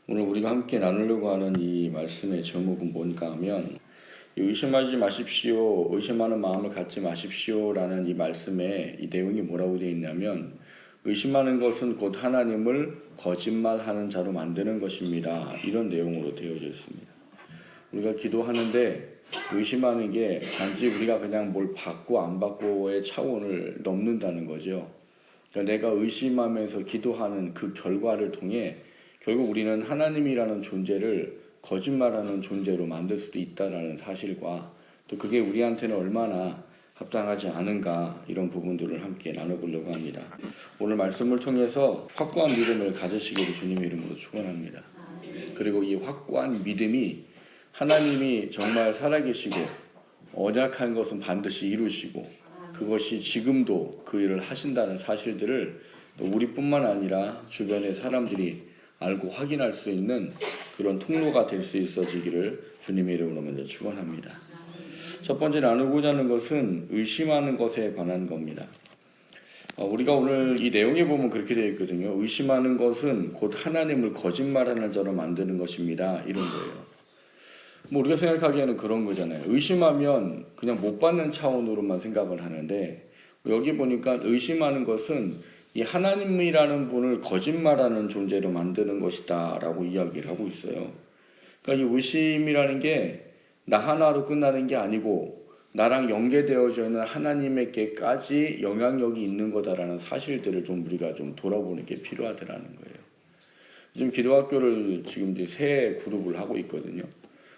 오늘 우리가 함께 나누려고 하는 이 말씀의 제목은 뭔가 하면 의심하지 마십시오, 의심하는 마음을 갖지 마십시오 라는 이 말씀의 이 내용이 뭐라고 되어 있냐면, 의심하는 것은 곧 하나님을 거짓말하는 자로 만드는 것입니다, 이런 내용으로 되어져 있습니다. 우리가 기도하는데 의심하는 게 단지 우리가 그냥 뭘 받고 안 받고의 차원을 넘는다는 거죠. 그러니까 내가 의심하면서 기도하는 그 결과를 통해 결국 우리는 하나님이라는 존재를 거짓말하는 존재로 만들 수도 있다는 사실과, 또 그게 우리한테는 얼마나 합당하지 않은가, 이런 부분들을 함께 나눠보려고 합니다. 오늘 말씀을 통해서 확고한 믿음을 가지시기를 주님의 이름으로 축원합니다. 그리고 이 확고한 믿음이 하나님이 정말 살아계시고 언약한 것은 반드시 이루시고 그것이 지금도 그 일을 하신다는 사실들을 또 우리뿐만 아니라 주변의 사람들이 알고 확인할 수 있는 그런 통로가 될 수 있어지기를 주님의 이름으로 먼저 축원합니다. 첫 번째 나누고자 하는 것은 의심하는 것에 관한 겁니다. 우리가 오늘 이 내용에 보면 그렇게 되어 있거든요. 의심하는 것은 곧 하나님을 거짓말하는 자로 만드는 것입니다, 이런 거예요. 우리가 생각하기에는 그런 거잖아요. 의심하면 그냥 못 받는 차원으로만 생각을 하는데, 여기 보니까 의심하는 것은 이 하나님이라는 분을 거짓말하는 존재로 만드는 것이다 라고 이야기를 하고 있어요. 그러니까 이 의심이라는 게 나 하나로 끝나는 게 아니고 나랑 연계되어져 있는 하나님에게까지 영향력이 있는 거다라는 사실들을 좀 우리가 좀 돌아보는 게 필요하다라는 거예요. 지금 기도학교를 지금 이제 세 그룹을 하고 있거든요.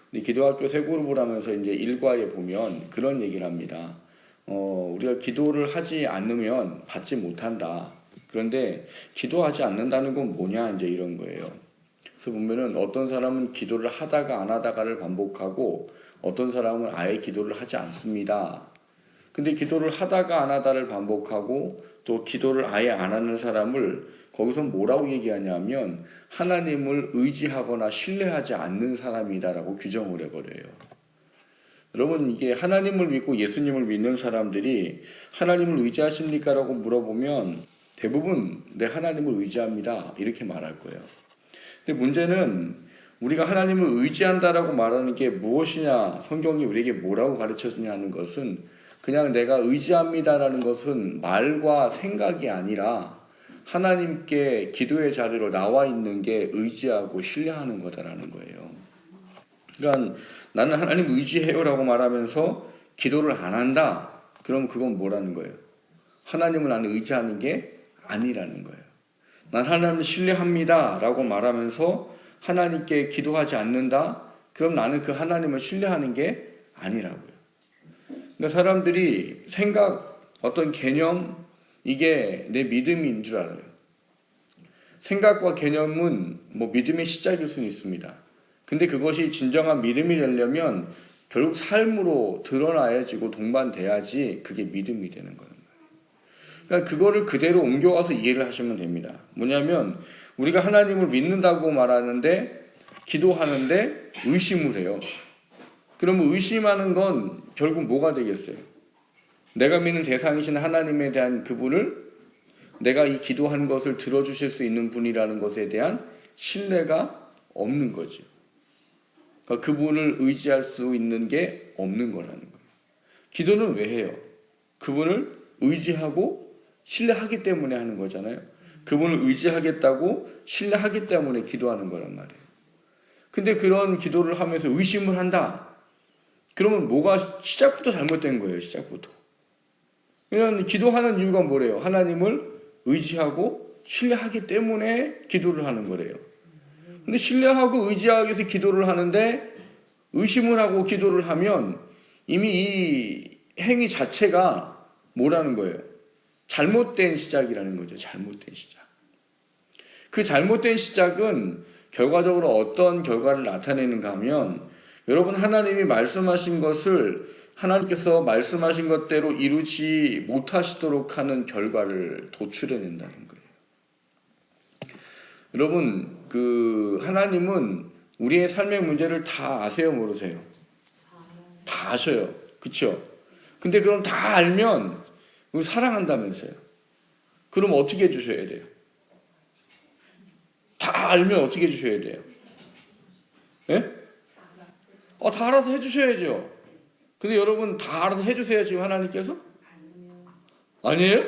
근데 기도학교 세 그룹을 하면서 이제 일과에 보면 그런 얘기를 합니다. 우리가 기도를 하지 않으면 받지 못한다. 그런데 기도하지 않는다는 건 뭐냐, 이제 이런 거예요. 그래서 보면은 어떤 사람은 기도를 하다가 안 하다가를 반복하고 어떤 사람은 아예 기도를 하지 않습니다. 근데 기도를 하다가 안 하다를 반복하고 또 기도를 아예 안 하는 사람을 거기서 뭐라고 얘기하냐면 하나님을 의지하거나 신뢰하지 않는 사람이다라고 규정을 해버려요. 여러분, 이게 하나님을 믿고 예수님을 믿는 사람들이 하나님을 의지하십니까? 라고 물어보면 대부분 네, 하나님을 의지합니다, 이렇게 말할 거예요. 근데 문제는 우리가 하나님을 의지한다라고 말하는 게 무엇이냐, 성경이 우리에게 뭐라고 가르쳐주냐 하는 것은 그냥 내가 의지합니다라는 것은 말과 생각이 아니라 하나님께 기도의 자리로 나와 있는 게 의지하고 신뢰하는 거다라는 거예요. 그러니까 나는 하나님 의지해요라고 말하면서 기도를 안 한다, 그럼 그건 뭐라는 거예요? 하나님을 나는 의지하는 게 아니라는 거예요. 난 하나님을 신뢰합니다 라고 말하면서 하나님께 기도하지 않는다, 그럼 나는 그 하나님을 신뢰하는 게 아니라고요. 그러니까 사람들이 생각, 어떤 개념, 이게 내 믿음인 줄 알아요. 생각과 개념은 믿음의 시작일 수는 있습니다. 근데 그것이 진정한 믿음이 되려면 결국 삶으로 드러나야지고 동반돼야지 그게 믿음이 되는 거예요. 그러니까 그거를 그대로 옮겨와서 이해를 하시면 됩니다. 뭐냐면 우리가 하나님을 믿는다고 말하는데 기도하는데 의심을 해요. 그러면 의심하는 건 결국 뭐가 되겠어요? 내가 믿는 대상이신 하나님에 대한 그분을, 내가 이 기도한 것을 들어주실 수 있는 분이라는 것에 대한 신뢰가 없는 거죠. 그러니까 그분을 의지할 수 있는 게 없는 거라는 거예요. 기도는 왜 해요? 그분을 의지하고 신뢰하기 때문에 하는 거잖아요. 그분을 의지하겠다고 신뢰하기 때문에 기도하는 거란 말이에요. 근데 그런 기도를 하면서 의심을 한다, 그러면 뭐가 시작부터 잘못된 거예요. 시작부터. 그냥 기도하는 이유가 뭐래요? 하나님을 의지하고 신뢰하기 때문에 기도를 하는 거래요. 근데 신뢰하고 의지하기 위해서 기도를 하는데 의심을 하고 기도를 하면 이미 이 행위 자체가 뭐라는 거예요? 잘못된 시작이라는 거죠. 잘못된 시작. 그 잘못된 시작은 결과적으로 어떤 결과를 나타내는가 하면, 여러분, 하나님이 말씀하신 것을 하나님께서 말씀하신 것대로 이루지 못하시도록 하는 결과를 도출해낸다는 거예요. 여러분, 하나님은 우리의 삶의 문제를 다 아세요, 모르세요? 다 아셔요. 그쵸? 근데 그럼 다 알면 사랑한다면서요. 그럼 어떻게 해주셔야 돼요? 다 알면 어떻게 해주셔야 돼요? 예? 다 알아서 해주셔야죠. 근데 여러분 다 알아서 해주세요 지금 하나님께서? 아니에요?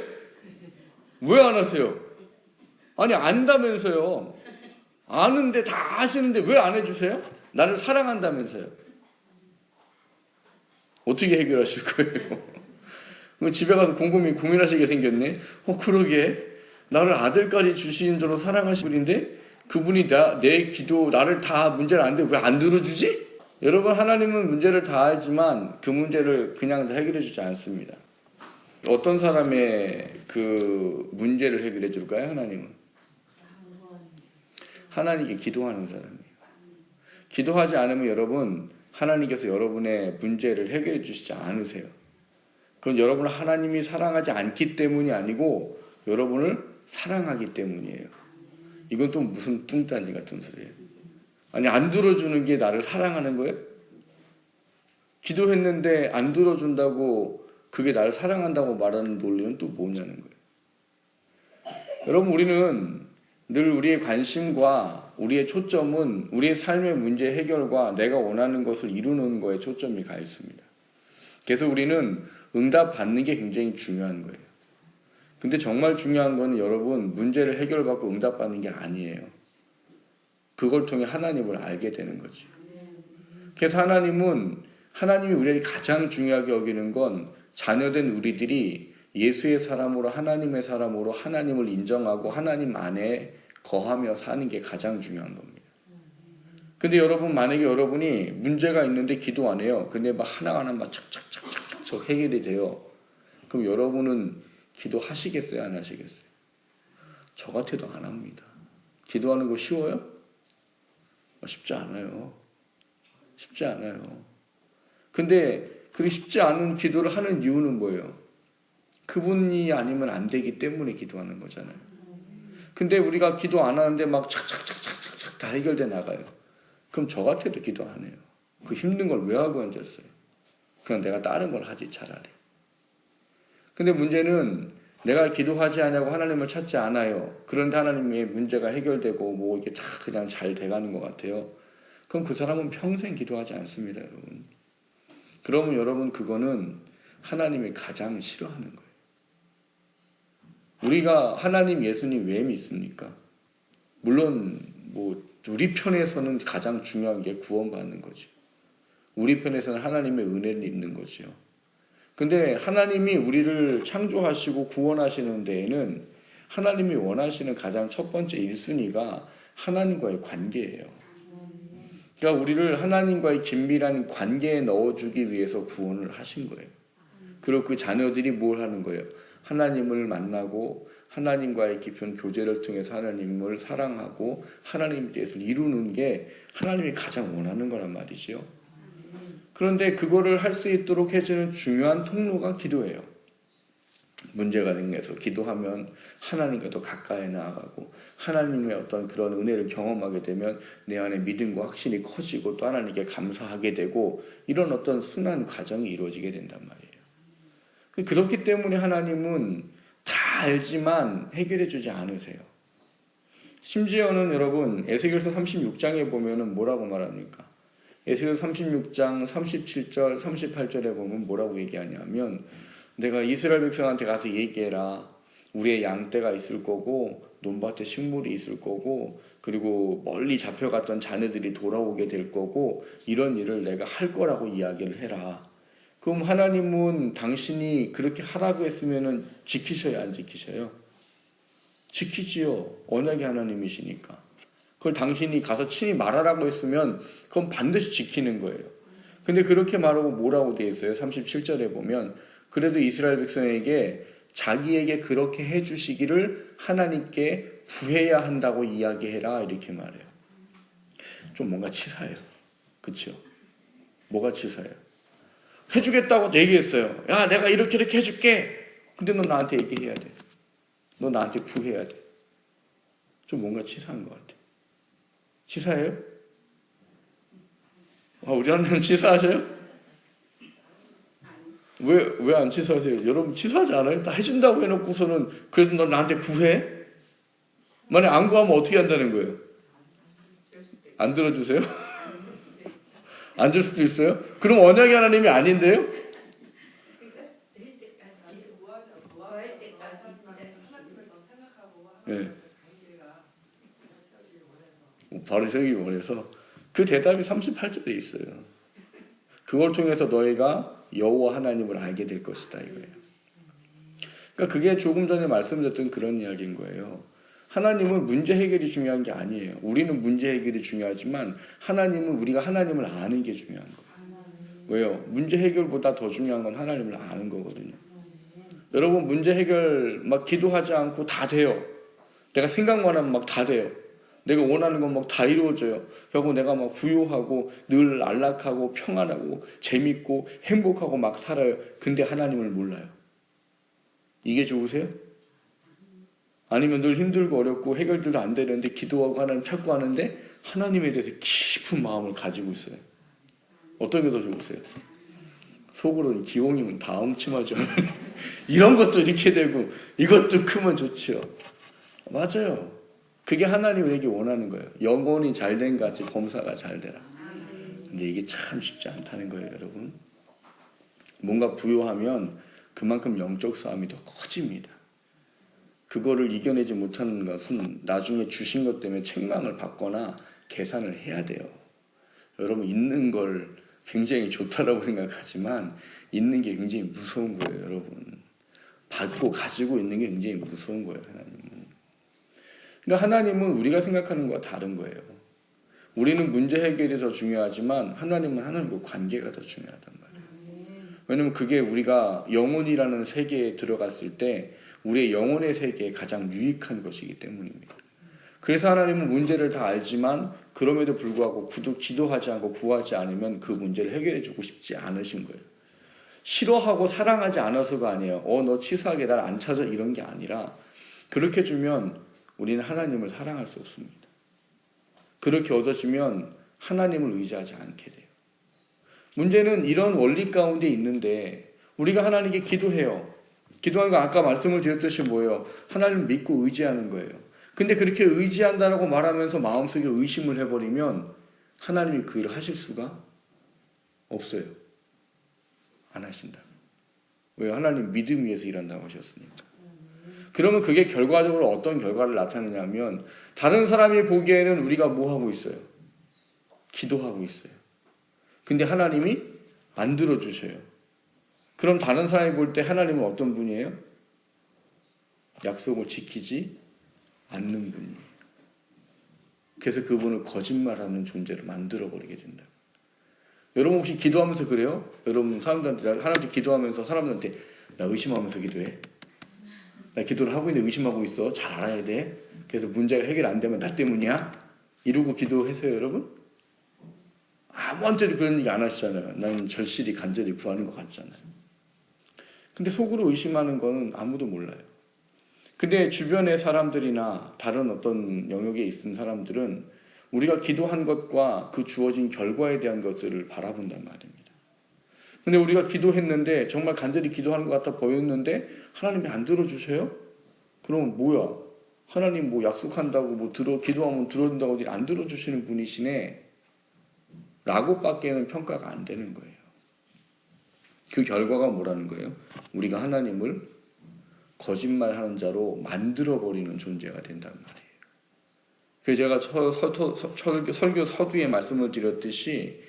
왜 안 하세요? 아니 안다면서요. 아는데 다 아시는데 왜 안 해주세요? 나를 사랑한다면서요. 어떻게 해결하실 거예요? 집에 가서 곰곰이 고민하시게 생겼네. 그러게 나를 아들까지 주신 줄로 사랑하신 분인데 그분이 내 기도 나를 다 문제를 아는데 왜 안 들어주지? 여러분 하나님은 문제를 다 알지만 그 문제를 그냥 다 해결해 주지 않습니다. 어떤 사람의 그 문제를 해결해 줄까요? 하나님은 하나님께 기도하는 사람이에요. 기도하지 않으면 여러분 하나님께서 여러분의 문제를 해결해 주시지 않으세요. 그건 여러분을 하나님이 사랑하지 않기 때문이 아니고 여러분을 사랑하기 때문이에요. 이건 또 무슨 뚱딴지 같은 소리예요. 아니 안 들어주는 게 나를 사랑하는 거예요? 기도했는데 안 들어준다고 그게 나를 사랑한다고 말하는 논리는 또 뭐냐는 거예요. 여러분 우리는 늘 우리의 관심과 우리의 초점은 우리의 삶의 문제 해결과 내가 원하는 것을 이루는 거에 초점이 가 있습니다. 그래서 우리는 응답 받는 게 굉장히 중요한 거예요. 근데 정말 중요한 건 여러분 문제를 해결받고 응답 받는 게 아니에요. 그걸 통해 하나님을 알게 되는 거죠. 그래서 하나님이 우리에게 가장 중요하게 여기는 건 자녀된 우리들이 예수의 사람으로 하나님의 사람으로 하나님을 인정하고 하나님 안에 거하며 사는 게 가장 중요한 겁니다. 근데 여러분 만약에 여러분이 문제가 있는데 기도 안 해요. 근데 막 하나하나 막 착착착착착 해결이 돼요. 그럼 여러분은 기도하시겠어요? 안 하시겠어요? 저 같아도 안 합니다. 기도하는 거 쉬워요? 쉽지 않아요. 쉽지 않아요. 근데 그게 쉽지 않은 기도를 하는 이유는 뭐예요? 그분이 아니면 안 되기 때문에 기도하는 거잖아요. 근데 우리가 기도 안 하는데 막 착착착착착 다 해결돼 나가요. 그럼 저 같아도 기도 안 해요. 그 힘든 걸 왜 하고 앉았어요? 그냥 내가 다른 걸 하지 차라리. 근데 문제는 내가 기도하지 않냐고 하나님을 찾지 않아요. 그런데 하나님의 문제가 해결되고 뭐 이게 다 그냥 잘 돼가는 것 같아요. 그럼 그 사람은 평생 기도하지 않습니다, 여러분. 그러면 여러분 그거는 하나님이 가장 싫어하는 거예요. 우리가 하나님 예수님 왜 믿습니까? 물론 뭐 우리 편에서는 가장 중요한 게 구원받는 거죠. 우리 편에서는 하나님의 은혜를 입는 거죠. 근데 하나님이 우리를 창조하시고 구원하시는 데에는 하나님이 원하시는 가장 첫 번째 1순위가 하나님과의 관계예요. 그러니까 우리를 하나님과의 긴밀한 관계에 넣어주기 위해서 구원을 하신 거예요. 그리고 그 자녀들이 뭘 하는 거예요? 하나님을 만나고 하나님과의 깊은 교제를 통해서 하나님을 사랑하고 하나님에 대해서 이루는 게 하나님이 가장 원하는 거란 말이죠. 그런데 그거를 할 수 있도록 해주는 중요한 통로가 기도예요. 문제가 생겨서 기도하면 하나님과 더 가까이 나아가고 하나님의 어떤 그런 은혜를 경험하게 되면 내 안에 믿음과 확신이 커지고 또 하나님께 감사하게 되고 이런 어떤 순환 과정이 이루어지게 된단 말이에요. 그렇기 때문에 하나님은 다 알지만 해결해 주지 않으세요. 심지어는 여러분 에스겔서 36장에 보면은 뭐라고 말합니까? 에스겔 36장 37절 38절에 보면 뭐라고 얘기하냐면 내가 이스라엘 백성한테 가서 얘기해라. 우리의 양떼가 있을 거고 논밭에 식물이 있을 거고 그리고 멀리 잡혀갔던 자녀들이 돌아오게 될 거고 이런 일을 내가 할 거라고 이야기를 해라. 그럼 하나님은 당신이 그렇게 하라고 했으면 지키셔야 안 지키셔요? 지키지요. 언약의 하나님이시니까. 그걸 당신이 가서 친히 말하라고 했으면 그건 반드시 지키는 거예요. 근데 그렇게 말하고 뭐라고 돼 있어요? 37절에 보면 그래도 이스라엘 백성에게 자기에게 그렇게 해주시기를 하나님께 구해야 한다고 이야기해라 이렇게 말해요. 좀 뭔가 치사해요. 그렇죠? 뭐가 치사해요? 해주겠다고 얘기했어요. 야 내가 이렇게 해줄게. 근데 너 나한테 얘기해야 돼. 너 나한테 구해야 돼. 좀 뭔가 치사한 것 같아. 치사해요? 우리 하나님 치사하셔요? 왜 안 치사하세요? 여러분 치사하지 않아요? 다 해준다고 해놓고서는 그래도 너 나한테 구해? 만약 안 구하면 어떻게 한다는 거예요? 안 들어주세요? 안 줄 수도 있어요? 그럼 언약의 하나님이 아닌데요? 네. 바로 세우기 원해서 그 대답이 38절에 있어요. 그걸 통해서 너희가 여호와 하나님을 알게 될 것이다 이거예요. 그러니까 그게 조금 전에 말씀드렸던 그런 이야기인 거예요. 하나님은 문제 해결이 중요한 게 아니에요. 우리는 문제 해결이 중요하지만 하나님은 우리가 하나님을 아는 게 중요한 거예요. 왜요? 문제 해결보다 더 중요한 건 하나님을 아는 거거든요. 여러분 문제 해결 막 기도하지 않고 다 돼요. 내가 생각만 하면 막 다 돼요. 내가 원하는 건 막 다 이루어져요. 결국 내가 막 부유하고 늘 안락하고 평안하고 재밌고 행복하고 막 살아요. 근데 하나님을 몰라요. 이게 좋으세요? 아니면 늘 힘들고 어렵고 해결도 안 되는데 기도하고 하나님 찾고 하는데 하나님에 대해서 깊은 마음을 가지고 있어요. 어떤 게 더 좋으세요? 속으로는 기홍이면 다 엉침하죠. 이런 것도 이렇게 되고 이것도 크면 좋죠. 맞아요. 그게 하나님 우리에게 원하는 거예요. 영혼이 잘된 같이 범사가 잘 되라. 근데 이게 참 쉽지 않다는 거예요, 여러분. 뭔가 부요하면 그만큼 영적 싸움이 더 커집니다. 그거를 이겨내지 못하는 것은 나중에 주신 것 때문에 책망을 받거나 계산을 해야 돼요. 여러분 있는 걸 굉장히 좋다라고 생각하지만 있는 게 굉장히 무서운 거예요, 여러분. 받고 가지고 있는 게 굉장히 무서운 거예요, 하나님은. 그러니까 하나님은 우리가 생각하는 것과 다른 거예요. 우리는 문제 해결이 더 중요하지만 하나님은 하나님과 관계가 더 중요하단 말이에요. 왜냐면 그게 우리가 영혼이라는 세계에 들어갔을 때 우리의 영혼의 세계에 가장 유익한 것이기 때문입니다. 그래서 하나님은 문제를 다 알지만 그럼에도 불구하고 기도하지 않고 구하지 않으면 그 문제를 해결해 주고 싶지 않으신 거예요. 싫어하고 사랑하지 않아서가 아니에요. 너 치사하게 날 안 찾아 이런 게 아니라 그렇게 주면 우리는 하나님을 사랑할 수 없습니다. 그렇게 얻어지면 하나님을 의지하지 않게 돼요. 문제는 이런 원리 가운데 있는데 우리가 하나님께 기도해요. 기도하는 거 아까 말씀을 드렸듯이 뭐예요? 하나님을 믿고 의지하는 거예요. 근데 그렇게 의지한다라고 말하면서 마음속에 의심을 해버리면 하나님이 그 일을 하실 수가 없어요. 안 하신다. 왜요? 하나님 믿음 위에서 일한다고 하셨으니까. 그러면 그게 결과적으로 어떤 결과를 나타내냐면 다른 사람이 보기에는 우리가 뭐 하고 있어요? 기도하고 있어요. 근데 하나님이 안 들어주셔요. 그럼 다른 사람이 볼 때 하나님은 어떤 분이에요? 약속을 지키지 않는 분이에요. 그래서 그분을 거짓말하는 존재를 만들어버리게 된다. 여러분 혹시 기도하면서 그래요? 여러분 사람들한테 하나님께 기도하면서 사람들한테 나 의심하면서 기도해. 나 기도를 하고 있는데 의심하고 있어. 잘 알아야 돼. 그래서 문제가 해결 안 되면 나 때문이야? 이러고 기도하세요, 여러분? 아무한테도 그런 얘기 안 하시잖아요. 난 절실히 간절히 구하는 것 같잖아요. 근데 속으로 의심하는 거는 아무도 몰라요. 근데 주변의 사람들이나 다른 어떤 영역에 있는 사람들은 우리가 기도한 것과 그 주어진 결과에 대한 것들을 바라본단 말입니다. 근데 우리가 기도했는데 정말 간절히 기도하는 것 같아 보였는데 하나님이 안 들어주셔요? 그럼 뭐야? 하나님 뭐 약속한다고 뭐 기도하면 들어준다고 안 들어주시는 분이시네 라고밖에는 평가가 안 되는 거예요. 그 결과가 뭐라는 거예요? 우리가 하나님을 거짓말하는 자로 만들어버리는 존재가 된단 말이에요. 그래서 제가 설교 서두에 말씀을 드렸듯이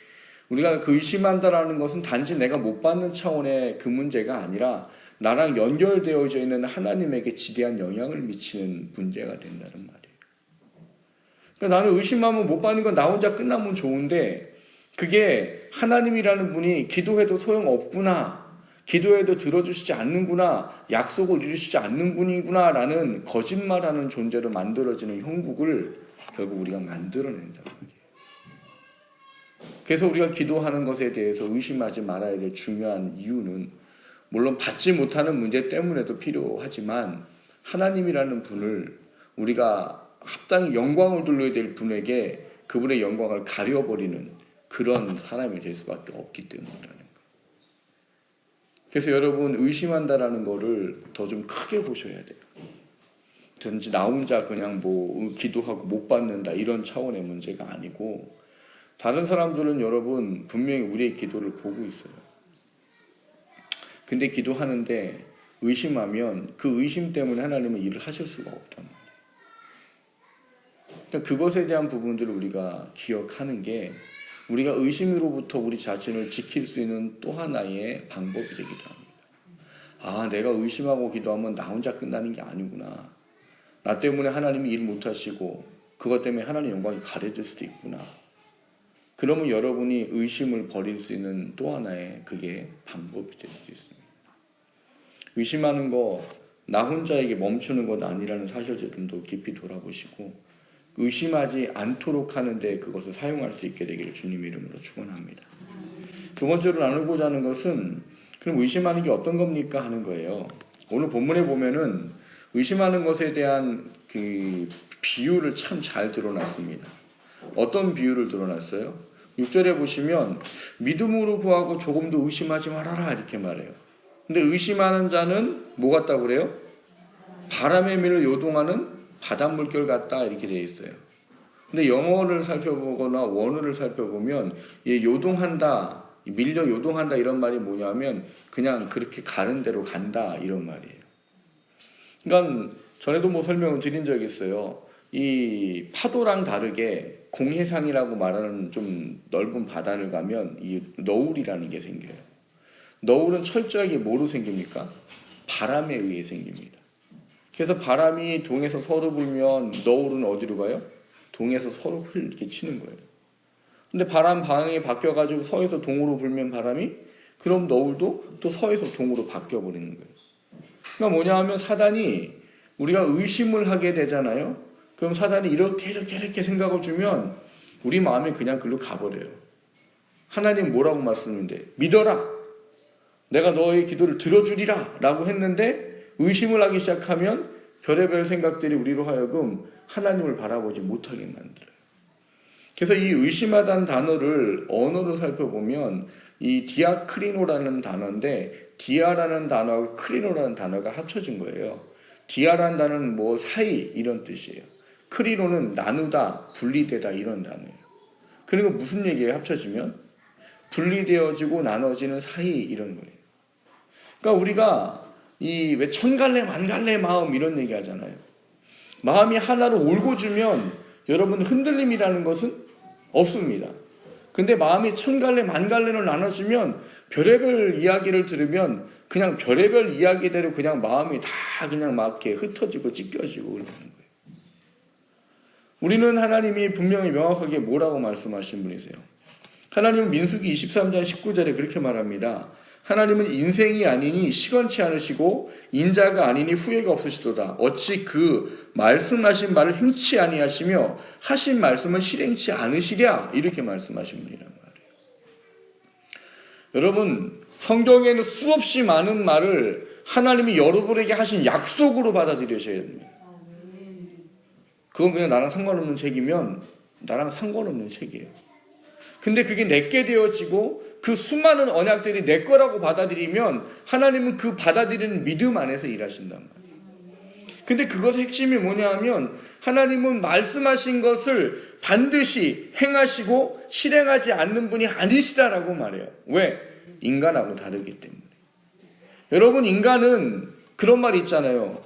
우리가 그 의심한다라는 것은 단지 내가 못 받는 차원의 그 문제가 아니라 나랑 연결되어져 있는 하나님에게 지대한 영향을 미치는 문제가 된다는 말이에요. 그러니까 나는 의심하면 못 받는 건 나 혼자 끝나면 좋은데 그게 하나님이라는 분이 기도해도 소용없구나, 기도해도 들어주시지 않는구나, 약속을 이루시지 않는 분이구나 라는 거짓말하는 존재로 만들어지는 형국을 결국 우리가 만들어낸단 말이에요. 그래서 우리가 기도하는 것에 대해서 의심하지 말아야 될 중요한 이유는 물론 받지 못하는 문제 때문에도 필요하지만 하나님이라는 분을 우리가 합당히 영광을 돌려야 될 분에게 그분의 영광을 가려버리는 그런 사람이 될 수밖에 없기 때문이라는 거예요. 그래서 여러분 의심한다라는 거를 더 좀 크게 보셔야 돼요. 든지 나 혼자 그냥 뭐 기도하고 못 받는다 이런 차원의 문제가 아니고 다른 사람들은 여러분 분명히 우리의 기도를 보고 있어요. 근데 기도하는데 의심하면 그 의심 때문에 하나님은 일을 하실 수가 없단 말이에요. 그러니까 그것에 대한 부분들을 우리가 기억하는 게 우리가 의심으로부터 우리 자신을 지킬 수 있는 또 하나의 방법이 되기도 합니다. 아, 내가 의심하고 기도하면 나 혼자 끝나는 게 아니구나. 나 때문에 하나님이 일 못하시고 그것 때문에 하나님 영광이 가려질 수도 있구나. 그러면 여러분이 의심을 버릴 수 있는 또 하나의 그게 방법이 될 수 있습니다. 의심하는 거 나 혼자에게 멈추는 것 아니라는 사실을 좀 더 깊이 돌아보시고 의심하지 않도록 하는데 그것을 사용할 수 있게 되기를 주님의 이름으로 축원합니다. 두 번째로 나누고자 하는 것은 그럼 의심하는 게 어떤 겁니까 하는 거예요. 오늘 본문에 보면은 의심하는 것에 대한 그 비유를 참 잘 드러났습니다. 어떤 비유를 드러났어요? 6절에 보시면 믿음으로 구하고 조금도 의심하지 말아라 이렇게 말해요. 근데 의심하는 자는 뭐 같다고 그래요? 바람의 밀을 요동하는 바닷물결 같다 이렇게 되어 있어요. 근데 영어를 살펴보거나 원어를 살펴보면 요동한다, 밀려 요동한다 이런 말이 뭐냐면 그냥 그렇게 가는 대로 간다 이런 말이에요. 그러니까 전에도 뭐 설명을 드린 적이 있어요. 이 파도랑 다르게 공해상이라고 말하는 좀 넓은 바다를 가면 이 너울이라는 게 생겨요. 너울은 철저하게 뭐로 생깁니까? 바람에 의해 생깁니다. 그래서 바람이 동에서 서로 불면 너울은 어디로 가요? 동에서 서로 이렇게 치는 거예요. 근데 바람 방향이 바뀌어가지고 서에서 동으로 불면 바람이 그럼 너울도 또 서에서 동으로 바뀌어버리는 거예요. 그러니까 뭐냐 하면 사단이 우리가 의심을 하게 되잖아요. 그럼 사단이 이렇게 생각을 주면 우리 마음이 그냥 글로 가버려요. 하나님 뭐라고 말씀했는데 믿어라. 내가 너의 기도를 들어주리라 라고 했는데 의심을 하기 시작하면 별의별 생각들이 우리로 하여금 하나님을 바라보지 못하게 만들어요. 그래서 이 의심하다는 단어를 언어로 살펴보면 이 디아크리노라는 단어인데 디아라는 단어와 크리노라는 단어가 합쳐진 거예요. 디아라는 단어는 뭐 사이 이런 뜻이에요. 크리노는 나누다, 분리되다 이런 단어예요. 그리고 무슨 얘기예요? 합쳐지면 분리되어지고 나눠지는 사이 이런 거예요. 그러니까 우리가 이 왜 천갈래 만갈래 마음 이런 얘기 하잖아요. 마음이 하나로 옳고주면 여러분 흔들림이라는 것은 없습니다. 근데 마음이 천갈래 만갈래로 나눠지면 별의별 이야기를 들으면 그냥 별의별 이야기대로 그냥 마음이 다 그냥 막 이렇게 흩어지고 찢겨지고 그러는 거예요. 우리는 하나님이 분명히 명확하게 뭐라고 말씀하신 분이세요. 하나님은 민수기 23장 19절에 그렇게 말합니다. 하나님은 인생이 아니니 시건치 않으시고 인자가 아니니 후회가 없으시도다. 어찌 그 말씀하신 말을 행치 아니하시며 하신 말씀을 실행치 않으시랴 이렇게 말씀하신 분이란 말이에요. 여러분 성경에는 수없이 많은 말을 하나님이 여러분에게 하신 약속으로 받아들이셔야 됩니다. 그건 그냥 나랑 상관없는 책이면 나랑 상관없는 책이에요. 근데 그게 내게 되어지고 그 수많은 언약들이 내 거라고 받아들이면 하나님은 그 받아들이는 믿음 안에서 일하신단 말이에요. 근데 그것의 핵심이 뭐냐 하면 하나님은 말씀하신 것을 반드시 행하시고 실행하지 않는 분이 아니시다라고 말해요. 왜? 인간하고 다르기 때문에. 여러분 인간은 그런 말이 있잖아요.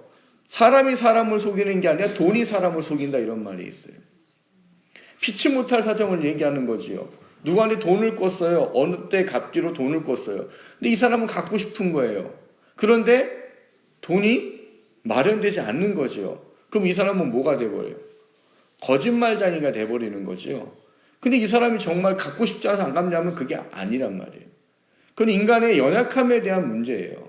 사람이 사람을 속이는 게 아니라 돈이 사람을 속인다 이런 말이 있어요. 피치 못할 사정을 얘기하는 거지요. 누구한테 돈을 꿨어요. 어느 때 갚기로 돈을 꿨어요. 근데 이 사람은 갖고 싶은 거예요. 그런데 돈이 마련되지 않는 거죠. 그럼 이 사람은 뭐가 돼버려요? 거짓말쟁이가 돼버리는 거죠. 근데 이 사람이 정말 갖고 싶지 않아서 안 갚냐면 그게 아니란 말이에요. 그건 인간의 연약함에 대한 문제예요.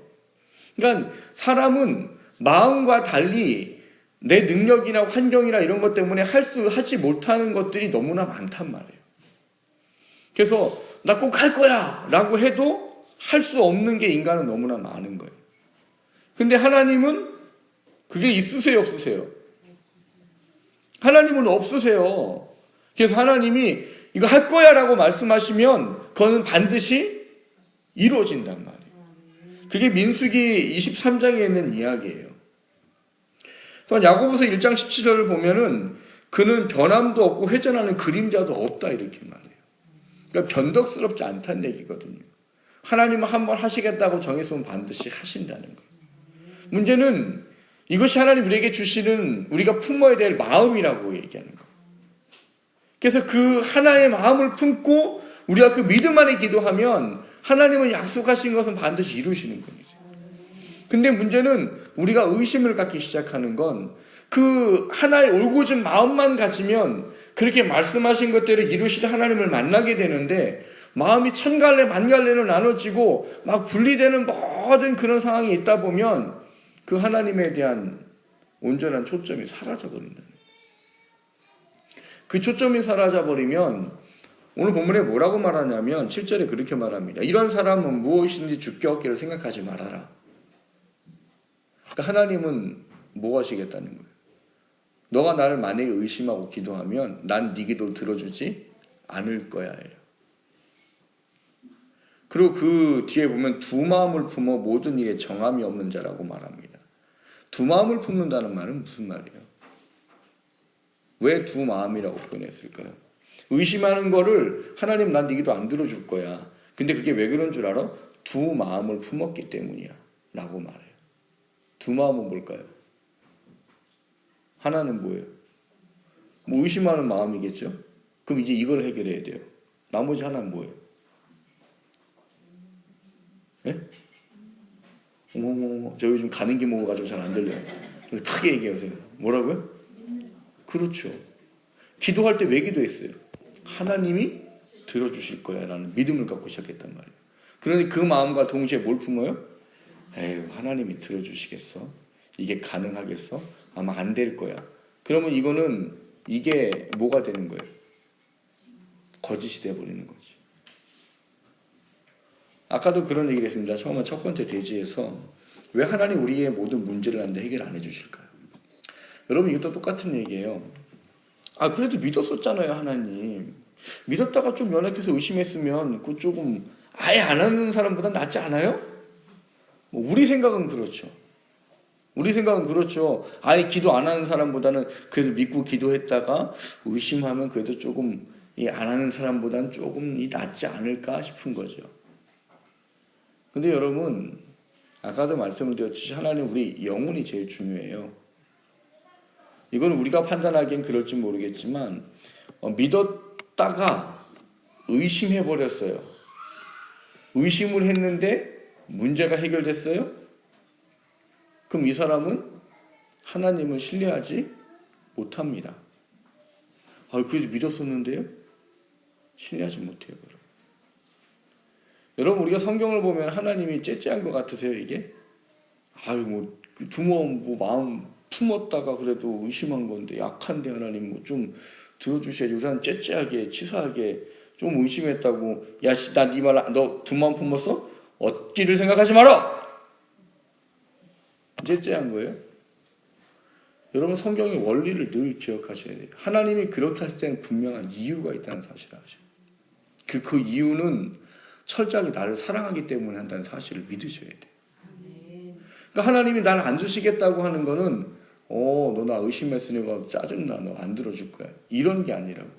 그러니까 사람은 마음과 달리 내 능력이나 환경이나 이런 것 때문에 하지 못하는 것들이 너무나 많단 말이에요. 그래서 나 꼭 할 거야 라고 해도 할 수 없는 게 인간은 너무나 많은 거예요. 근데 하나님은 그게 있으세요 없으세요? 하나님은 없으세요. 그래서 하나님이 이거 할 거야 라고 말씀하시면 그거는 반드시 이루어진단 말이에요. 그게 민수기 23장에 있는 이야기예요. 또한 야고보서 1장 17절을 보면은 그는 변함도 없고 회전하는 그림자도 없다 이렇게 말해요. 그러니까 변덕스럽지 않다는 얘기거든요. 하나님은 한번 하시겠다고 정했으면 반드시 하신다는 거예요. 문제는 이것이 하나님 우리에게 주시는 우리가 품어야 될 마음이라고 얘기하는 거예요. 그래서 그 하나의 마음을 품고 우리가 그 믿음 안에 기도하면 하나님은 약속하신 것은 반드시 이루시는 거예요. 근데 문제는 우리가 의심을 갖기 시작하는 건 그 하나의 올곧은 마음만 가지면 그렇게 말씀하신 것대로 이루실 하나님을 만나게 되는데 마음이 천갈래 만갈래로 나눠지고 막 분리되는 모든 그런 상황이 있다 보면 그 하나님에 대한 온전한 초점이 사라져버린다는 거예요. 그 초점이 사라져버리면 오늘 본문에 뭐라고 말하냐면 7절에 그렇게 말합니다. 이런 사람은 무엇인지 주께 얻기를 생각하지 말아라. 그러니까 하나님은 뭐 하시겠다는 거예요? 너가 나를 만약에 의심하고 기도하면 난 네 기도 들어주지 않을 거야 해요. 그리고 그 뒤에 보면 두 마음을 품어 모든 일에 정함이 없는 자라고 말합니다. 두 마음을 품는다는 말은 무슨 말이에요? 왜 두 마음이라고 표현했을까요? 의심하는 거를 하나님 난 네 기도 안 들어줄 거야. 근데 그게 왜 그런 줄 알아? 두 마음을 품었기 때문이야 라고 말해요. 두 마음은 뭘까요? 하나는 뭐예요? 뭐 의심하는 마음이겠죠? 그럼 이제 이걸 해결해야 돼요. 나머지 하나는 뭐예요? 예? 저 요즘 가는 기 먹어가지고 잘 안 들려요. 크게 얘기하세요. 뭐라고요? 그렇죠. 기도할 때 왜 기도했어요? 하나님이 들어주실 거야 라는 믿음을 갖고 시작했단 말이에요. 그러니 그 마음과 동시에 뭘 품어요? 에휴, 하나님이 들어주시겠어? 이게 가능하겠어? 아마 안 될 거야. 그러면 이게 뭐가 되는 거예요? 거짓이 되어버리는 거지. 아까도 그런 얘기를 했습니다. 처음에 첫 번째 대지에서 왜 하나님 우리의 모든 문제를 하는데 해결 안 해주실까요? 여러분 이것도 똑같은 얘기예요. 그래도 믿었었잖아요 하나님. 믿었다가 좀 연약해서 의심했으면 그 조금 아예 안 하는 사람보다 낫지 않아요? 우리 생각은 그렇죠. 아예 기도 안 하는 사람보다는 그래도 믿고 기도했다가 의심하면 그래도 조금 안 하는 사람보다는 조금 낫지 않을까 싶은 거죠. 근데 여러분 아까도 말씀을 드렸듯이 하나님 우리 영혼이 제일 중요해요. 이건 우리가 판단하기엔 그럴지 모르겠지만 믿었다가 의심해버렸어요. 의심을 했는데 문제가 해결됐어요? 그럼 이 사람은 하나님을 신뢰하지 못합니다. 그래도 믿었었는데요? 신뢰하지 못해요. 여러분 우리가 성경을 보면 하나님이 째째한 것 같으세요 이게? 두모 마음 품었다가 그래도 의심한 건데 약한데 하나님 좀 들어주셔야지. 우리는 째째하게 치사하게 좀 의심했다고 나 네 말 너 두 마음 품었어? 얻기를 생각하지 마라. 째째한 거예요. 여러분 성경의 원리를 늘 기억하셔야 돼요. 하나님이 그렇게 하실 때는 분명한 이유가 있다는 사실을 아셔요. 그 이유는 철저하게 나를 사랑하기 때문에 한다는 사실을 믿으셔야 돼요. 그러니까 하나님이 나를 안 주시겠다고 하는 거는 너 나 의심했으니까 짜증나. 너 안 들어줄 거야. 이런 게 아니라고.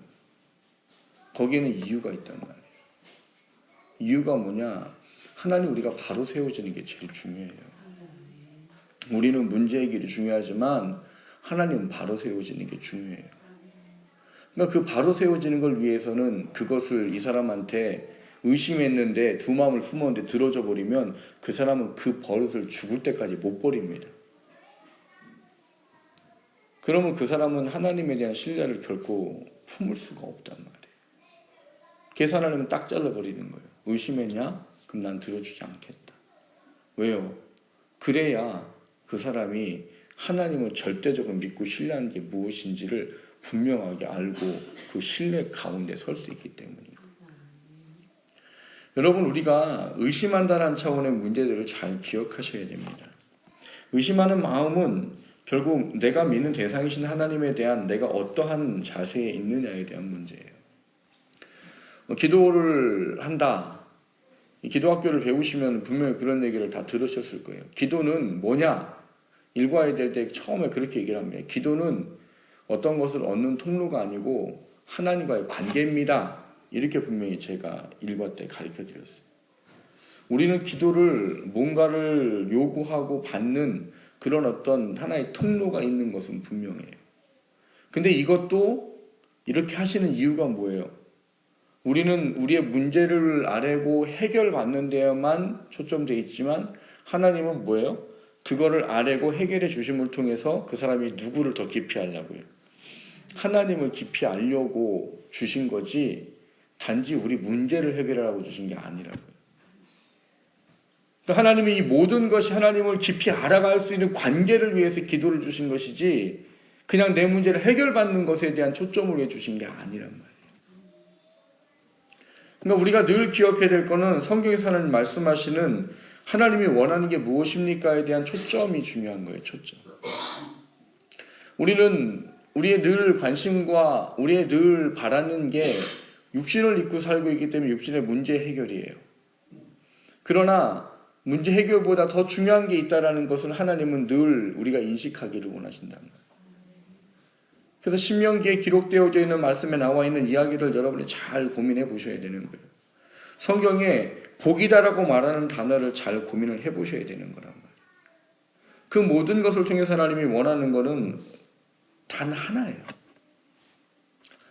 거기에는 이유가 있단 말이에요. 이유가 뭐냐? 하나님 우리가 바로 세워지는 게 제일 중요해요. 우리는 문제 해결이 중요하지만 하나님은 바로 세워지는 게 중요해요. 그러니까 그 바로 세워지는 걸 위해서는 그것을 이 사람한테 의심했는데 두 마음을 품었는데 들어줘 버리면 그 사람은 그 버릇을 죽을 때까지 못 버립니다. 그러면 그 사람은 하나님에 대한 신뢰를 결코 품을 수가 없단 말이에요. 그래서 하나님은 딱 잘라버리는 거예요. 의심했냐? 그럼 난 들어주지 않겠다. 왜요? 그래야 그 사람이 하나님을 절대적으로 믿고 신뢰하는 게 무엇인지를 분명하게 알고 그 신뢰 가운데 설 수 있기 때문입니다. 여러분 우리가 의심한다는 차원의 문제들을 잘 기억하셔야 됩니다. 의심하는 마음은 결국 내가 믿는 대상이신 하나님에 대한 내가 어떠한 자세에 있느냐에 대한 문제예요. 기도를 한다. 기도학교를 배우시면 분명히 그런 얘기를 다 들으셨을 거예요. 기도는 뭐냐? 일과해야 될 때 처음에 그렇게 얘기를 합니다. 기도는 어떤 것을 얻는 통로가 아니고 하나님과의 관계입니다. 이렇게 분명히 제가 일과 때 가르쳐 드렸어요. 우리는 기도를 뭔가를 요구하고 받는 그런 어떤 하나의 통로가 있는 것은 분명해요. 근데 이것도 이렇게 하시는 이유가 뭐예요? 우리는 우리의 문제를 아뢰고 해결받는 데에만 초점되어 있지만 하나님은 뭐예요? 그거를 아뢰고 해결해 주심을 통해서 그 사람이 누구를 더 깊이 알려고요? 하나님을 깊이 알려고 주신 거지 단지 우리 문제를 해결하라고 주신 게 아니라고요. 그러니까 하나님이 이 모든 것이 하나님을 깊이 알아갈 수 있는 관계를 위해서 기도를 주신 것이지 그냥 내 문제를 해결받는 것에 대한 초점을 위해 주신 게 아니란 말이에요. 그러니까 우리가 늘 기억해야 될 거는 성경에서 하나님 말씀하시는 하나님이 원하는 게 무엇입니까에 대한 초점이 중요한 거예요. 초점. 우리는 우리의 늘 관심과 우리의 늘 바라는 게 육신을 입고 살고 있기 때문에 육신의 문제 해결이에요. 그러나 문제 해결보다 더 중요한 게 있다는 것을 하나님은 늘 우리가 인식하기를 원하신단 말이에요. 그래서 신명기에 기록되어져 있는 말씀에 나와 있는 이야기를 여러분이 잘 고민해 보셔야 되는 거예요. 성경에 복이다라고 말하는 단어를 잘 고민을 해 보셔야 되는 거란 말이에요. 그 모든 것을 통해서 하나님이 원하는 것은 단 하나예요.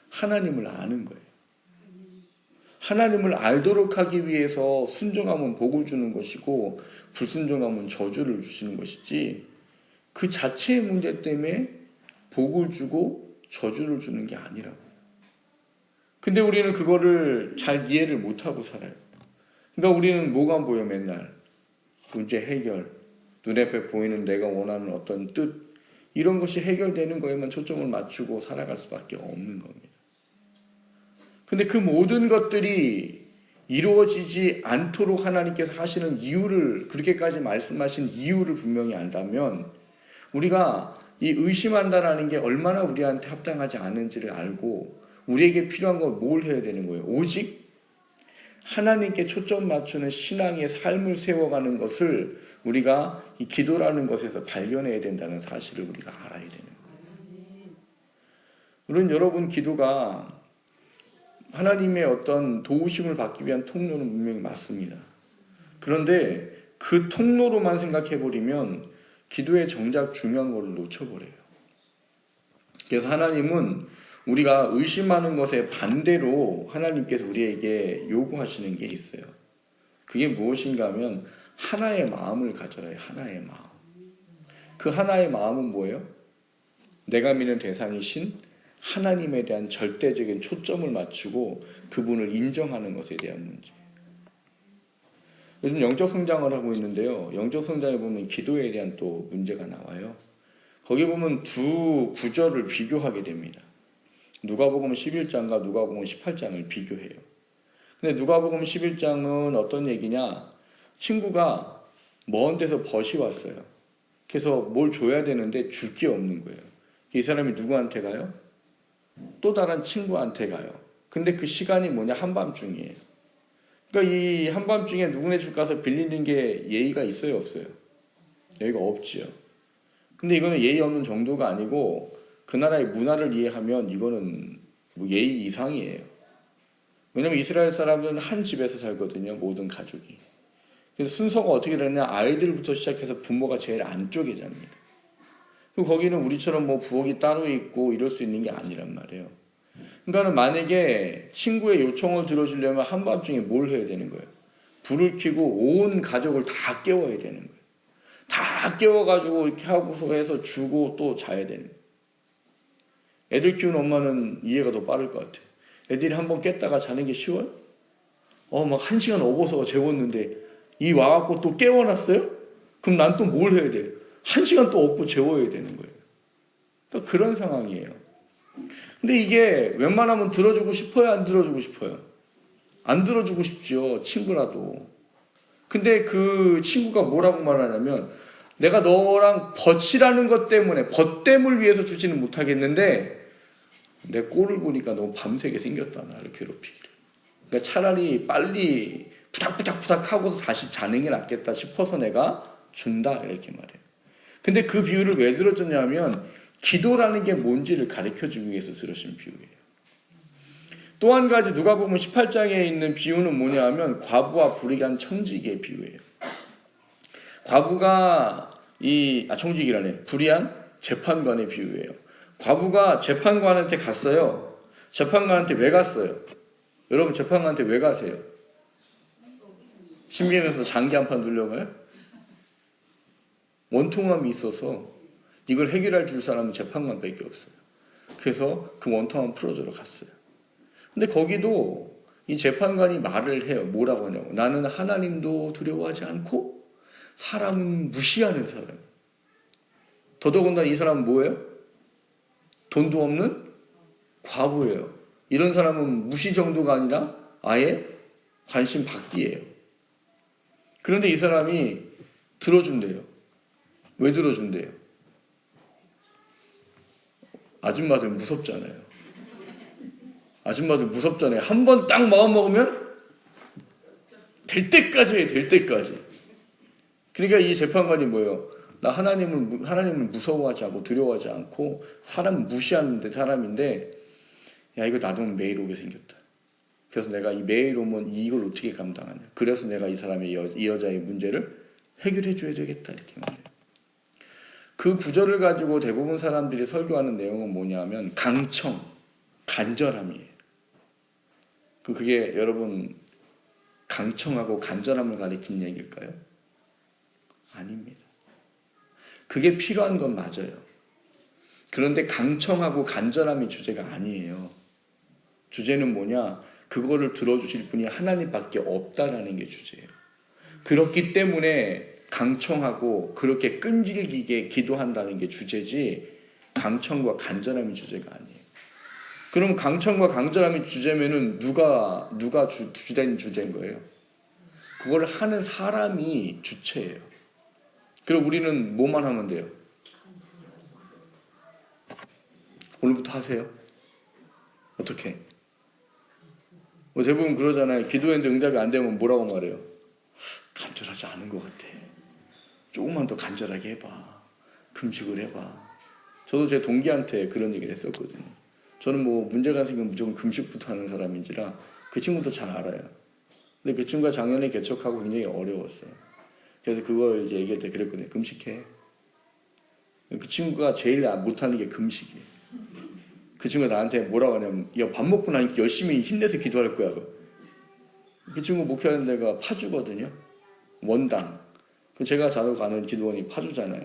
하나님을 아는 거예요. 하나님을 알도록 하기 위해서 순종하면 복을 주는 것이고 불순종하면 저주를 주시는 것이지 그 자체의 문제 때문에 복을 주고 저주를 주는 게 아니라고요. 근데 우리는 그거를 잘 이해를 못하고 살아요. 그러니까 우리는 뭐가 보여 맨날? 문제 해결, 눈앞에 보이는 내가 원하는 어떤 뜻 이런 것이 해결되는 거에만 초점을 맞추고 살아갈 수밖에 없는 겁니다. 근데 그 모든 것들이 이루어지지 않도록 하나님께서 하시는 이유를 그렇게까지 말씀하신 이유를 분명히 안다면 우리가 이 의심한다라는 게 얼마나 우리한테 합당하지 않은지를 알고 우리에게 필요한 건 뭘 해야 되는 거예요? 오직 하나님께 초점 맞추는 신앙의 삶을 세워가는 것을 우리가 이 기도라는 것에서 발견해야 된다는 사실을 우리가 알아야 되는 거예요. 물론 여러분 기도가 하나님의 어떤 도우심을 받기 위한 통로는 분명히 맞습니다. 그런데 그 통로로만 생각해버리면 기도의 정작 중요한 것을 놓쳐버려요. 그래서 하나님은 우리가 의심하는 것에 반대로 하나님께서 우리에게 요구하시는 게 있어요. 그게 무엇인가 하면 하나의 마음을 가져라. 하나의 마음. 그 하나의 마음은 뭐예요? 내가 믿는 대상이신 하나님에 대한 절대적인 초점을 맞추고 그분을 인정하는 것에 대한 문제. 요즘 영적 성장을 하고 있는데요. 영적 성장에 보면 기도에 대한 또 문제가 나와요. 거기 보면 두 구절을 비교하게 됩니다. 누가복음 11장과 누가복음 18장을 비교해요. 근데 누가복음 11장은 어떤 얘기냐? 친구가 먼 데서 벗이 왔어요. 그래서 뭘 줘야 되는데 줄 게 없는 거예요. 이 사람이 누구한테 가요? 또 다른 친구한테 가요. 근데 그 시간이 뭐냐? 한밤중이에요. 그러니까 이 한밤중에 누구네 집 가서 빌리는 게 예의가 있어요, 없어요? 예의가 없지요. 근데 이거는 예의 없는 정도가 아니고 그 나라의 문화를 이해하면 이거는 뭐 예의 이상이에요. 왜냐면 이스라엘 사람들은 한 집에서 살거든요, 모든 가족이. 그래서 순서가 어떻게 되느냐? 아이들부터 시작해서 부모가 제일 안쪽에 잡니다. 그리고 거기는 우리처럼 뭐 부엌이 따로 있고 이럴 수 있는 게 아니란 말이에요. 그러니까 만약에 친구의 요청을 들어주려면 한밤중에 뭘 해야 되는 거예요? 불을 켜고 온 가족을 다 깨워야 되는 거예요. 다 깨워가지고 이렇게 하고서 해서 주고 또 자야 되는 거예요. 애들 키우는 엄마는 이해가 더 빠를 것 같아요. 애들이 한번 깼다가 자는 게 쉬워요? 막 1시간 업어서 재웠는데 이 와갖고 또 깨워놨어요? 그럼 난 또 뭘 해야 돼요? 1시간 또 업고 재워야 되는 거예요. 그러니까 그런 상황이에요. 근데 이게 웬만하면 들어주고 싶어요? 안 들어주고 싶어요? 안 들어주고 싶죠. 친구라도. 근데 그 친구가 뭐라고 말하냐면 내가 너랑 벗이라는 것 때문에 벗됨을 위해서 주지는 못하겠는데 내 꼴을 보니까 너무 밤새게 생겼다. 나를 괴롭히기를. 그러니까 차라리 빨리 부닥부닥 하고서 다시 자는 게 낫겠다 싶어서 내가 준다. 이렇게 말해요. 근데 그 비유를 왜 들어줬냐면 기도라는 게 뭔지를 가르쳐주기 위해서 들으신 비유예요. 또 한 가지 누가복음 18장에 있는 비유는 뭐냐 하면 과부와 불의한 청지기의 비유예요. 과부가 청지기라네. 불의한 재판관의 비유예요. 과부가 재판관한테 갔어요. 재판관한테 왜 갔어요? 여러분 재판관한테 왜 가세요? 심기에서 장기 한 판 두려고요? 원통함이 있어서 이걸 해결할 줄 사람은 재판관밖에 없어요. 그래서 그 원통함 풀어주러 갔어요. 근데 거기도 이 재판관이 말을 해요. 뭐라고 하냐고. 나는 하나님도 두려워하지 않고 사람은 무시하는 사람. 더더군다나 이 사람은 뭐예요? 돈도 없는 과부예요. 이런 사람은 무시 정도가 아니라 아예 관심 받기예요. 그런데 이 사람이 들어준대요. 왜 들어준대요? 아줌마들 무섭잖아요. 아줌마들 무섭잖아요. 한 번 딱 마음 먹으면 될 때까지 해요. 될 때까지. 그러니까 이 재판관이 뭐예요? 나 하나님을 무서워하지 않고 두려워하지 않고 사람 무시하는 사람인데 야 이거 나도 매일 오게 생겼다. 그래서 내가 이 매일 오면 이걸 어떻게 감당하냐. 그래서 내가 이 사람의 이 여자의 문제를 해결해 줘야 되겠다 이렇게 말해요. 그 구절을 가지고 대부분 사람들이 설교하는 내용은 뭐냐면 강청, 간절함이에요. 그게 여러분 강청하고 간절함을 가리킨 얘기일까요? 아닙니다. 그게 필요한 건 맞아요. 그런데 강청하고 간절함이 주제가 아니에요. 주제는 뭐냐? 그거를 들어주실 분이 하나님밖에 없다라는 게 주제예요. 그렇기 때문에 강청하고 그렇게 끈질기게 기도한다는 게 주제지 강청과 간절함이 주제가 아니에요. 그럼 강청과 간절함이 주제면은 누가 주된 주제인 거예요? 그걸 하는 사람이 주체예요. 그럼 우리는 뭐만 하면 돼요? 오늘부터 하세요. 어떻게? 대부분 그러잖아요. 기도했는데 응답이 안 되면 뭐라고 말해요? 간절하지 않은 것 같아. 조금만 더 간절하게 해봐. 금식을 해봐. 저도 제 동기한테 그런 얘기를 했었거든요. 저는 문제가 생기면 무조건 금식부터 하는 사람인지라 그 친구도 잘 알아요. 근데 그 친구가 작년에 개척하고 굉장히 어려웠어요. 그래서 그걸 이제 얘기할 때 그랬거든요. 금식해. 그 친구가 제일 못하는 게 금식이에요. 그 친구가 나한테 뭐라고 하냐면 야, 밥 먹고 나니까 열심히 힘내서 기도할 거야. 그 친구 목회하는 데가 파주거든요. 원당. 제가 자주 가는 기도원이 파주잖아요.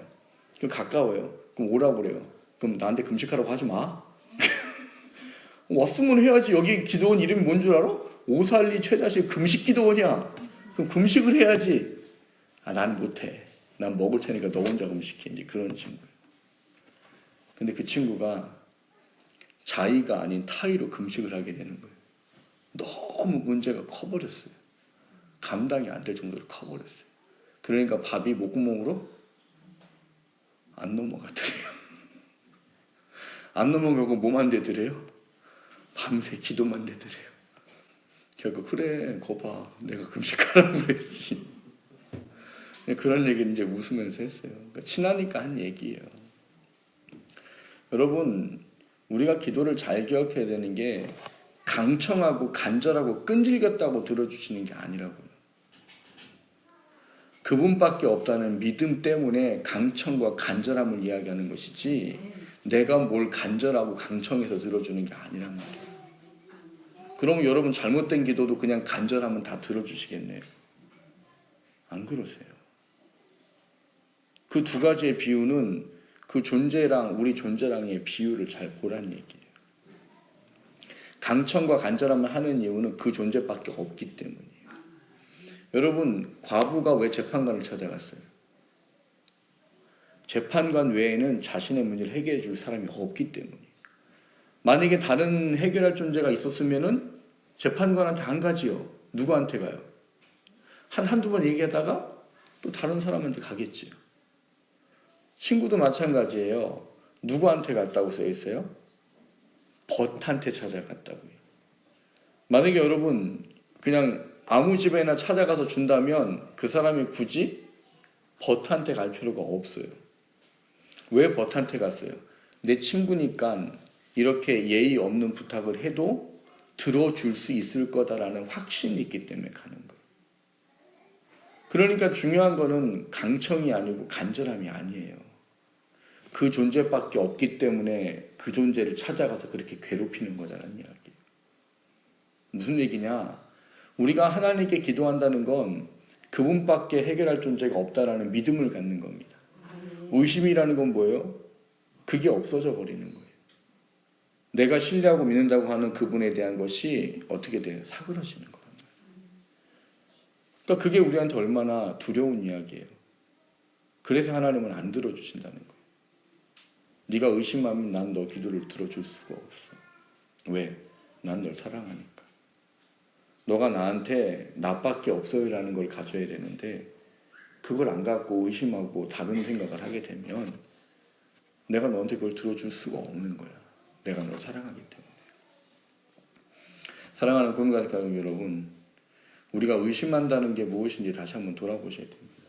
그럼 가까워요. 그럼 오라고 그래요. 그럼 나한테 금식하라고 하지 마. 왔으면 해야지. 여기 기도원 이름이 뭔 줄 알아? 오살리 최다시 금식 기도원이야. 그럼 금식을 해야지. 난 못해. 난 먹을 테니까 너 혼자 금식해. 이제 그런 친구예요. 근데 그 친구가 자의가 아닌 타의로 금식을 하게 되는 거예요. 너무 문제가 커버렸어요. 감당이 안 될 정도로 커버렸어요. 그러니까 밥이 목구멍으로 안 넘어가더래요. 안 넘어가고 뭐만 되더래요? 밤새 기도만 되더래요. 결국 그래 거봐 내가 금식하라고 그랬지. 그런 얘기를 이제 웃으면서 했어요. 그러니까 친하니까 한 얘기예요. 여러분 우리가 기도를 잘 기억해야 되는 게 강청하고 간절하고 끈질겼다고 들어주시는 게 아니라고요. 그분밖에 없다는 믿음 때문에 강청과 간절함을 이야기하는 것이지 내가 뭘 간절하고 강청해서 들어주는 게 아니란 말이에요. 그럼 여러분 잘못된 기도도 그냥 간절하면 다 들어주시겠네요. 안 그러세요. 그 두 가지의 비유는 그 존재랑 우리 존재랑의 비유를 잘 보라는 얘기예요. 강청과 간절함을 하는 이유는 그 존재밖에 없기 때문이에요. 여러분 과부가 왜 재판관을 찾아갔어요? 재판관 외에는 자신의 문제를 해결해 줄 사람이 없기 때문이에요. 만약에 다른 해결할 존재가 있었으면은 재판관한테 안 가지요. 누구한테 가요? 한두 번 얘기하다가 또 다른 사람한테 가겠지요. 친구도 마찬가지예요. 누구한테 갔다고 써 있어요? 벗한테 찾아갔다고요. 만약에 여러분 그냥 아무 집에나 찾아가서 준다면 그 사람이 굳이 벗한테 갈 필요가 없어요. 왜 벗한테 갔어요? 내 친구니까 이렇게 예의 없는 부탁을 해도 들어줄 수 있을 거다라는 확신이 있기 때문에 가는 거예요. 그러니까 중요한 거는 강청이 아니고 간절함이 아니에요. 그 존재밖에 없기 때문에 그 존재를 찾아가서 그렇게 괴롭히는 거다라는 이야기예요. 무슨 얘기냐? 우리가 하나님께 기도한다는 건 그분밖에 해결할 존재가 없다라는 믿음을 갖는 겁니다. 의심이라는 건 뭐예요? 그게 없어져 버리는 거예요. 내가 신뢰하고 믿는다고 하는 그분에 대한 것이 어떻게 돼요? 사그러지는 거란 말이에요. 그러니까 그게 우리한테 얼마나 두려운 이야기예요. 그래서 하나님은 안 들어주신다는 거예요. 네가 의심하면 난 너 기도를 들어줄 수가 없어. 왜? 난 널 사랑하니까. 너가 나한테 나밖에 없어요라는 걸 가져야 되는데 그걸 안 갖고 의심하고 다른 생각을 하게 되면 내가 너한테 그걸 들어줄 수가 없는 거야. 내가 널 사랑하기 때문에. 사랑하는 꿈과 가족 여러분, 우리가 의심한다는 게 무엇인지 다시 한번 돌아보셔야 됩니다.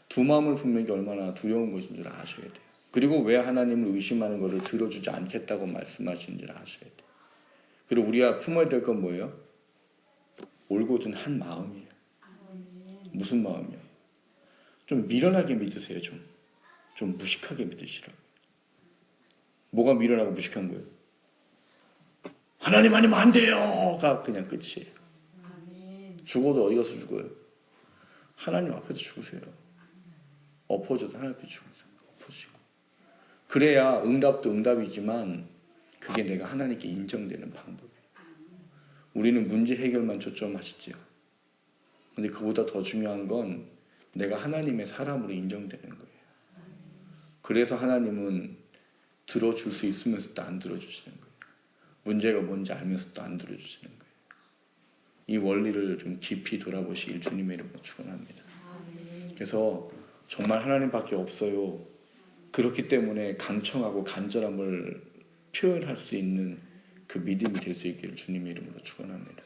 두 마음을 품는 게 얼마나 두려운 것인 줄 아셔야 돼요. 그리고 왜 하나님을 의심하는 것을 들어주지 않겠다고 말씀하시는지를 아셔야 돼요. 그리고 우리가 품어야 될 건 뭐예요? 올곧은 한 마음이에요. 무슨 마음이요? 좀 미련하게 믿으세요. 좀 무식하게 믿으시라고. 뭐가 미련하고 무식한 거예요? 하나님 아니면 안 돼요가 그냥 끝이에요. 죽어도 어디 가서 죽어요? 하나님 앞에서 죽으세요. 엎어져도 하나님 앞에 죽으세요. 엎어지고. 그래야 응답도 응답이지만 그게 내가 하나님께 인정되는 방법이에요. 우리는 문제 해결만 초점하시지요. 근데 그보다 더 중요한 건 내가 하나님의 사람으로 인정되는 거예요. 그래서 하나님은 들어줄 수 있으면서도 안 들어주시는 거예요. 문제가 뭔지 알면서도 안 들어주시는 거예요. 이 원리를 좀 깊이 돌아보시길 주님의 이름으로 축원합니다. 그래서 정말 하나님밖에 없어요. 그렇기 때문에 강청하고 간절함을 표현할 수 있는 그 믿음이 될 수 있기를 주님의 이름으로 축원합니다.